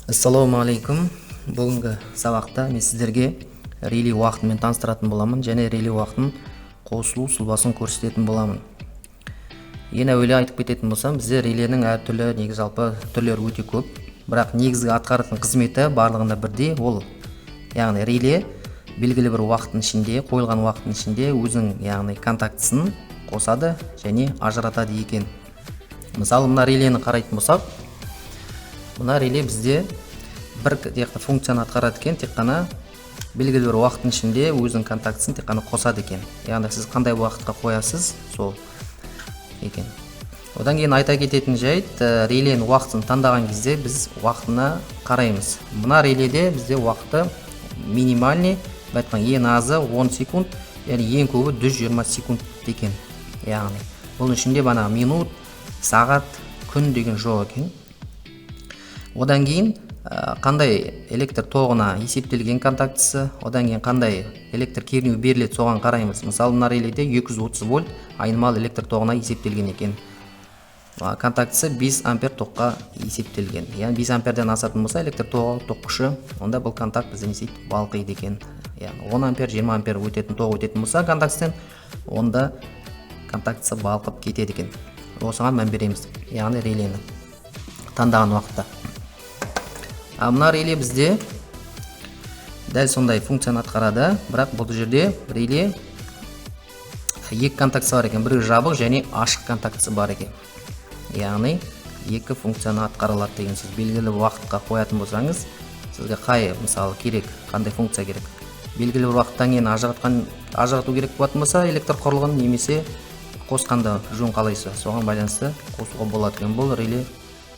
Ассаламу алейкум. Бүгінгі сабақта мен сіздерге реле уақытымен таныстыратын боламын және реле уақытын қосылу сұлбасын көрсететін боламын. Ең әуелі айтып кететін болсам, бізде реленің әртүрлі негізі жалпы түрлері өте көп, бірақ негізгі атқаратын қызметі барлығында бірдей. Ол яғни реле белгілі бір уақыттың ішінде, қойылған уақыттың ішінде өзінің яғни контактісін қосады және ажыратады екен. Мысалы, мына релені қарайтын болсақ, мына реле бізде бір функцияны атқарады екен, тек қана белгілі бір уақыттың ішінде өзінің контактісін тек қана қосады екен. Яғни сіз қандай уақытқа қоясыз, сол екен. Одан кейін айта кететін жайт, реленің уақытын таңдаған кезде біз уақытына қараймыз. Мына реледе бізде уақыты минимальный, ең азы 10 секунд, яғни ең көбі 120 секунд екен. Яғни бұл ішінде бана минут, сағат, күн деген жоқ екен. Одан кейін қандай электр тоғына есептелген контактісі, одан кейін қандай электр кернеуі беріледі, соған қараймыз. Мысалы, мына реледе 230 вольт айнымалы электр тоғына есептелген екен. Контактісі 5 ампер тоққа есептелген. Яғни 5 амперден асатын болса электр тоқ күші, онда бұл контакт бізден сөйтіп балқиды екен. Яғни 10 ампер, 20 ампер өтетін тоқ өтетін болса контактістен, онда контактісі балқып кетеді екен. Осыған мән береміз. Яғни релені таңдаған уақытта. Мына реле бізде дәл сондай функцияны атқарады, бірақ бұл жерде реле екі контактісі бар екен, бірі жабық және ашық контактісі бар екен. Яғни екі функцияны атқарылады деген сөз. Белгілі уақытқа қоятын болсаңыз, сізге қай мысалы керек, қандай функция керек. Белгілі бір уақыттан кейін ажырату керек болатын болса, электр құрылғын немесе қосқанда жөн қалайсы, соған байланысты қосуға болады екен. Бұл реле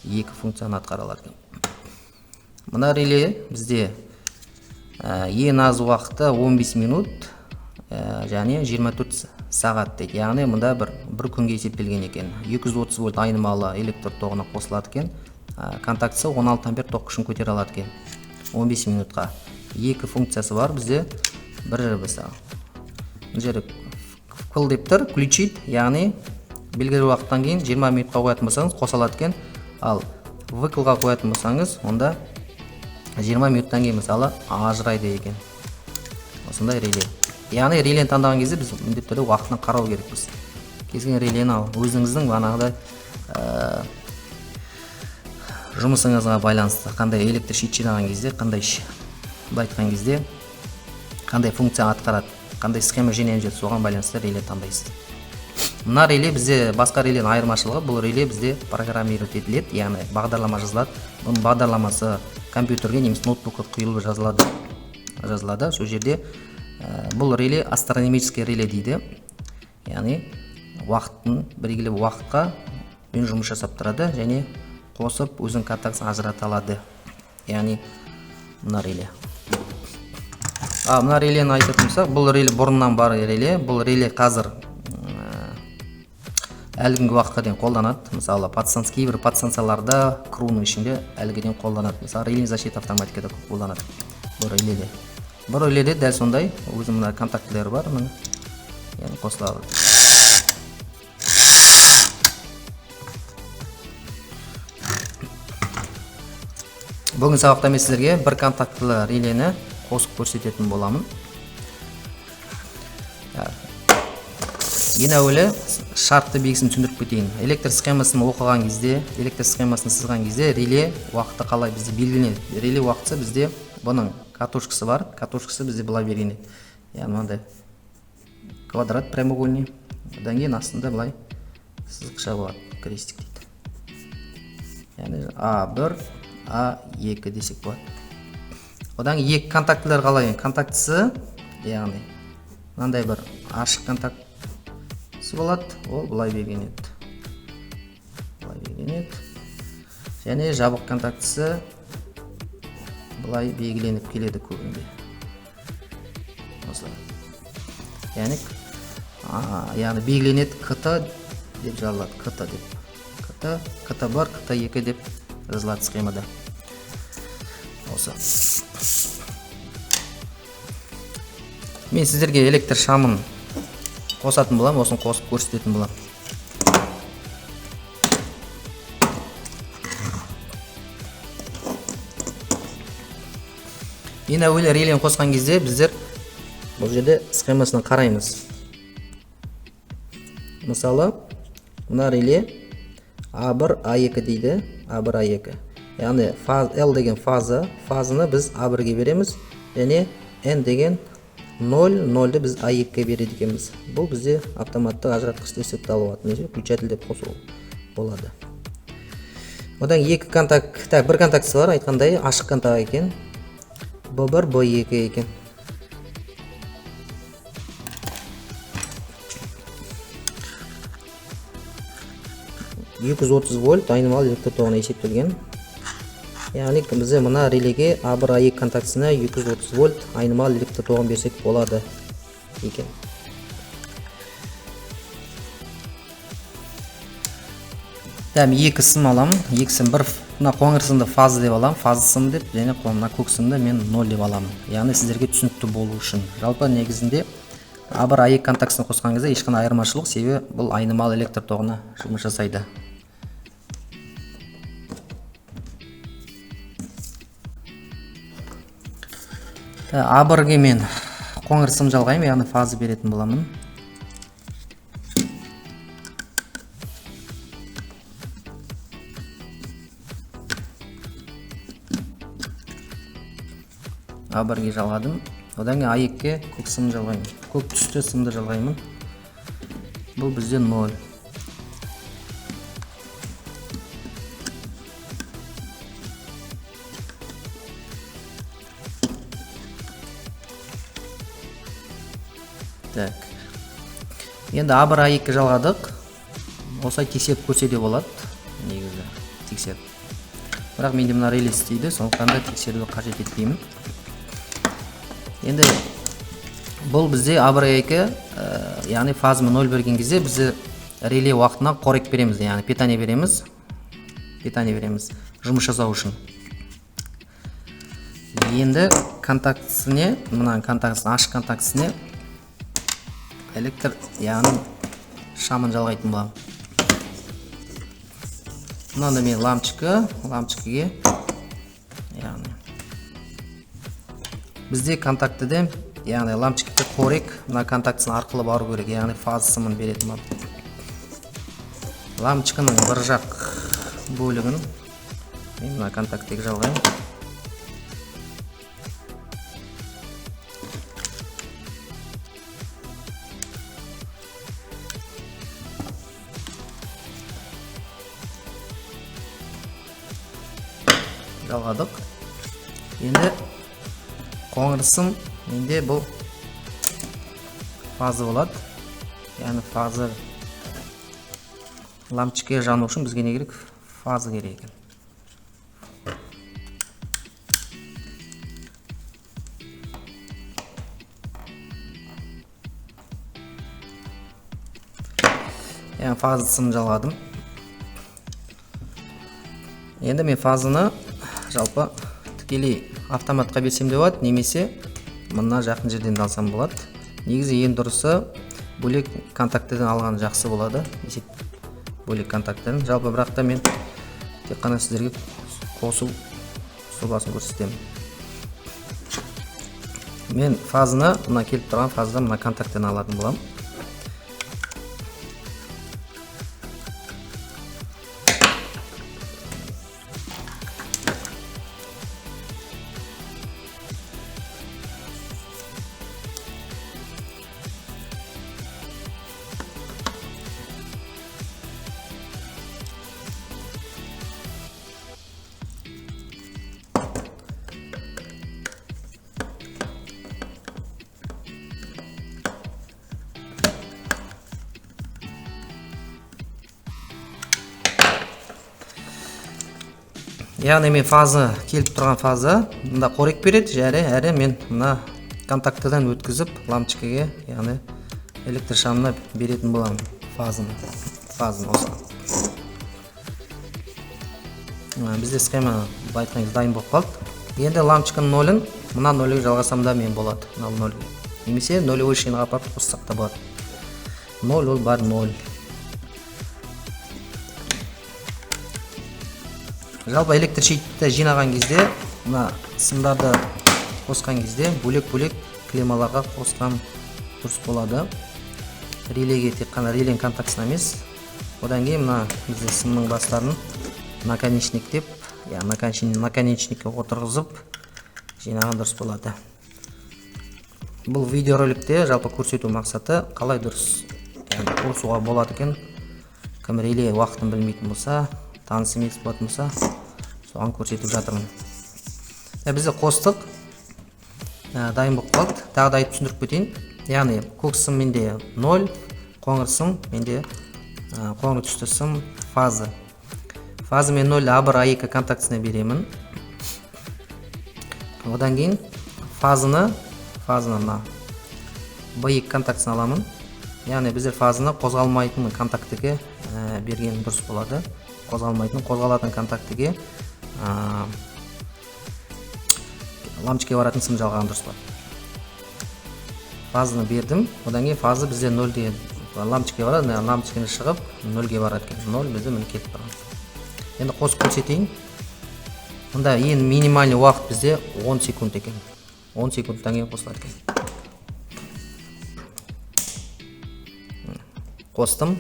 екі функцияны атқарылады екен. Мына реле бізде ең аз уақыты 15 минут және 24 сағат дейді. Яғни мұнда бір күнге есептелген екен. 230 вольт айнымалы электр тоғына қосылады екен. Контактісі 16 ампер тоқ күшін көтере алады екен. 15 минутқа. Екі функциясы бар бізде. Бірі мысалы. Бұл жерде вкл деп тұр, включить, яғни белгілі уақыттан кейін 20 минутқа қоятын болсаңыз қосылады екен. Ал вклға қоятын болсаңыз, онда 20 минуттан кейін мысалы ажырайды екен. Осындай реле. Яғни релені таңдаған кезде біз міндетті түрде уақытына қарау керекпіз. Кез келген релені өзіңіздің бағанағыдай жұмысыңызға байланысты, қандай электр щит жинаған кезде, айтқан кезде қандай функция атқарады, қандай схема жинайын жетеді, соған байланысты реле таңдайсыз. Мына реле бізде басқа реленің айырмашылығы, бұл реле бізде программировать етіледі, яғни бағдарлама жазылады. Бұның бағдарламасы компьютерге немесе ноутбукқа құйылып жазылады. Сол жерде бұл реле астрономический реле дейді. Яғни уақыттың белгілі уақытқа жұмыс жасап тұрады және қосып өзінің контактісін ажырата алады. Яғни мына реле. Мына релені айтатын болсақ, бұл реле бұрыннан бар реле. Бұл реле қазір әлгінгі уақытқа дейін қолданады. Мысалы, кейбір подстанцияларда круның ішінде әлгі дейін қолданады. Мысалы, реле защита автоматикада қолданады. Бұл реледе дәл сондай өзінің мына контактілері бар, яғни қосылады. Бүгін сабақта мен сіздерге бір контактілі релені қосып көрсететін боламын. Ең әуелі шартты белгісін түсіндіріп кетейін. Электр схемасын оқыған кезде, электр схемасын сызған кезде реле уақыты қалай бізде белгіленеді. Реле уақыты бізде бұның катушкасы бар. Катушкасы бізде былай берген. Яғни мынандай квадрат прямоугольный. Одан кейін астында былай сызықша болады, крестик дейді. Яғни А1, А2 десек болады. Одан кейін екі контактілер қалай? Контактісі, яғни мынандай бір ашық контакт болады, ол былай берген еді. Және жабық контактісі былай белгіленіп келеді көбінде. Яғни белгіленеді КТ деп жазылады. КТ бар, КТ2 деп жазылады схемада. Осы. Мен сіздерге электр шамын қосатын болам, осын қосып көрсететін болам. Енді әуелі релені қосқан кезде біздер бұл жерде схемасына қараймыз. Мысалы, мына реле A1, A2 дейді, A1, A2. Яғни L деген фазаны біз A1-ге береміз, және N деген 0, 0-ді біз A2-ге береді екенбіз. Бұл бізде автоматты ажыратқышты есепті алып алады, включатель деп қосу болады. Одан екі контакт, бір контактысы бар, айтқандай ашық контакт екен. B1, B2 екен. $230 вольт айнымалы электр тоғына есептелген. Яғни бізде мына релеге A1, A2 контактысына 230 вольт айнымалы электр тоғын берсек болады екен. Екі сым аламын. Екі сым бір, мына қоңыр сымды фазы деп аламын, фазы сым деп, және мына көк сымды мен 0 деп аламын. Яғни сіздерге түсінікті болу үшін. Жалпы негізінде A1, A2 контактысына қосқан кезде ешқандай айырмашылық, себебі бұл айнымалы электр тоғына жұмыс жасайды. A1-ге мен қоңыр сым жалғаймын, яғни фазы беретін боламын. A1-ге жалғадым. Одан кейін A2-ге көк сым жалғаймын. Көк түсті сымды жалғаймын. Бұл бізде 0. Так. Енді A1, A2-ге жалғадық. Осылай тексеріп көрсе де болады. Негізі тексеріп. Бірақ менде мына реле істейді, сондықтан да тексеруді қажет етпеймін. Енді бұл бізде A1, A2, яғни фазы 0 берген кезде бізде реле уақытына қорек береміз, яғни питание береміз. Жұмыс жасау үшін. Енді контактісіне, мына контактісіне, ашық контактісіне электр, яғни шамын жалғайтын боламын. Мынанда мен лампочкаге, яғни бізде контактіде, яғни лампочкаға қорек мына контактісін арқылы бару керек, яғни фазы сымын беретін болады. Лампочканың бір жақ бөлігін мен мына контактіге жалғаймын. Жалғадық. Енді қоңыр сым менде бұл фазы болады. Яғни фазы лампочкаға жану үшін бізге не керек? Фазы керек екен. Яғни фазы сым жалғадым. Енді мен фазыны жалпы тікелей автоматқа берсем де болады, немесе мына жақын жерден алсам болады. Негізі ең дұрысы бөлек контактіден алған жақсы болады. Бөлек контактіден. Жалпы бірақ та мен тек қана сіздерге қосу сұлбасын көрсетемін. Мен фазыны, мына келіп тұрған фазыдан мына контактіден алатын боламын. Яғни мен фазы, келіп тұрған фазы, мында қорек береді, әрі мен мына контактыдан өткізіп лампочкаға, яғни электр шамына беретін боламын фазыны осы. Бізде схема айтқаныңыз дайын болып қалды. Енді лампочканың нөлін, мына нөлге жалғасам да мен болады, мына нөлге. Немесе нөлевой шинаға апарып қоссақ та болады. 0 ол бар 0. Жалпы электр щитті жинаған кезде мына сымдарды қосқан кезде бөлек-бөлек клеммаларға қосқан дұрыс болады. Релеге тек қана релен контактісіне емес. Одан кейін мына бізде сымның бастарын наконечник деп, наконечникке отырғызып жинаған дұрыс болады. Бұл видеороликте жалпы көрсету мақсаты қалай дұрыс қосуға болады екен. Кім реле уақытын білмейтін болса, таныс емес болатын болса, соған көрсетіп жатырмын. Бізде қостық, дайын болып қалды. Тағы да айтып түсіндіріп кетейін. Яғни көк сым менде 0, қоңыр сым менде қоңыр түсті сым фазы. Фазы мен 0 А1 А2 контактісіне беремін. Одан кейін фазыны мына B2 контактісін аламын. Яғни біздер фазыны қозғалмайтын контактіге берген дұрыс болады. Қозғалатын контактіге лампочкаға баратын сым жалғаған дұрыс болады. Фазыны бердім. Одан кейін фазы бізде 0 деген лампочкаға барады. Лампочканы шығып 0-ге барады екен. 0 бізде міне кетіп барады. Енді қосып көрсетейін. Мұнда ең минимальный уақыт бізде 10 секунд екен. 10 секундтан кейін қосылады екен. Қостым.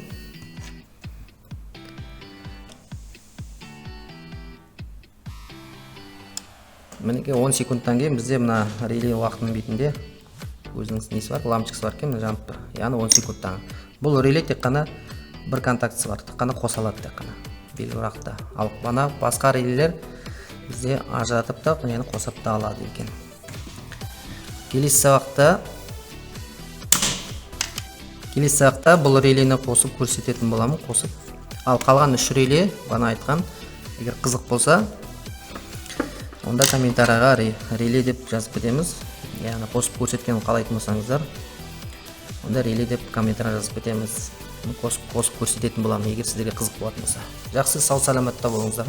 Мінеке 10 секундтан кейін бізде мына реле уақытының бетінде өзінің несі бар, лампочкасы бар екен, жанып тұр. Яғни 10 секундтан. Бұл реле тек қана бір контактісі бар, тек қана қосалады тек қана белгілі уақытта. Ал бана басқа релелер бізде ажыратып та, яғни қосып та алады екен. Келесі сабақта бұл релені қосып көрсететін боламын, қосып. Ал қалған 3 реле, бана айтқан, егер қызық болса, онда комментарияға реле деп жазып кетеміз. Яғни қосып көрсеткенін қалайтын болсаңыздар, онда реле деп комментария жазып кетеміз. Қосып көрсететін боламын, егер сіздерге қызық болатын болса. Жақсы, сау саламатта болыңыздар.